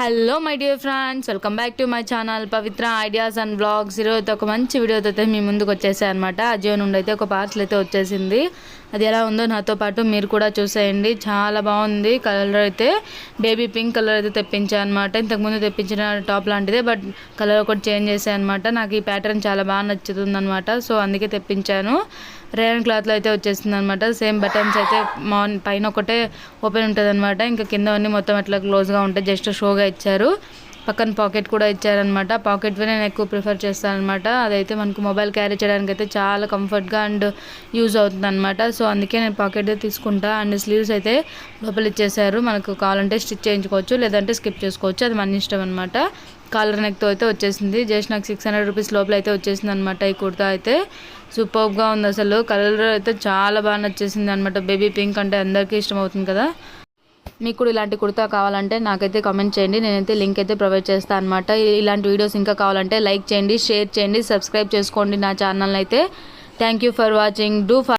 Hello my dear friends, welcome back to my channel Pavitra ideas and vlogs. ఈరోజు ఒక మంచి వీడియోతో అయితే మీ ముందుకు వచ్చేసాయి అనమాట. అజియో నుండి అయితే ఒక పార్సల్ అయితే వచ్చేసింది. అది ఎలా ఉందో నాతో పాటు మీరు కూడా చూసేయండి. చాలా బాగుంది. కలర్ అయితే బేబీ పింక్ కలర్ అయితే తెప్పించాను అనమాట. ఇంతకుముందు తెప్పించిన టాప్ లాంటిదే, బట్ కలర్ ఒకటి చేంజ్ చేశాను అనమాట. నాకు ఈ ప్యాటర్న్ చాలా బాగా నచ్చుతుంది అనమాట. సో అందుకే తెప్పించాను. రేయన్ క్లాత్లో అయితే వచ్చేసింది అనమాట. సేమ్ బటన్స్ అయితే పైన ఒకటే ఓపెన్ ఉంటుంది అనమాట. ఇంకా కింద అన్నీ మొత్తం అట్లా క్లోజ్గా ఉంటాయి. జస్ట్ షోగా ఇచ్చారు. పక్కన పాకెట్ కూడా ఇచ్చారనమాట. పాకెట్వే నేను ఎక్కువ ప్రిఫర్ చేస్తాను అనమాట. అదైతే మనకు మొబైల్ క్యారీ చేయడానికి అయితే చాలా కంఫర్ట్గా అండ్ యూజ్ అవుతుంది అనమాట. సో అందుకే నేను పాకెట్ తీసుకుంటా. అండ్ స్లీవ్స్ అయితే లోపల ఇచ్చేసారు. మనకు కావాలంటే స్టిచ్ చేయించుకోవచ్చు, లేదంటే స్కిప్ చేసుకోవచ్చు. అది మన ఇష్టం అనమాట. కాలర్ నెక్తో అయితే వచ్చేసింది. జస్ట్ నాకు 600 రూపీస్ లోపల అయితే వచ్చేసింది అనమాట. ఈ కుర్తా అయితే సూపర్గా ఉంది. అసలు కలర్ అయితే చాలా బాగా నచ్చేసింది అనమాట. బేబీ పింక్ అంటే అందరికీ ఇష్టం అవుతుంది కదా. మీకు కూడా ఇలాంటి కుర్తా కావాలంటే నాకైతే కామెంట్ చేయండి. నేనైతే లింక్ అయితే ప్రొవైడ్ చేస్తాను అనమాట. ఇలాంటి వీడియోస్ ఇంకా కావాలంటే లైక్ చేయండి, షేర్ చేయండి, సబ్స్క్రైబ్ చేసుకోండి నా ఛానల్ అయితే. Thank you for watching.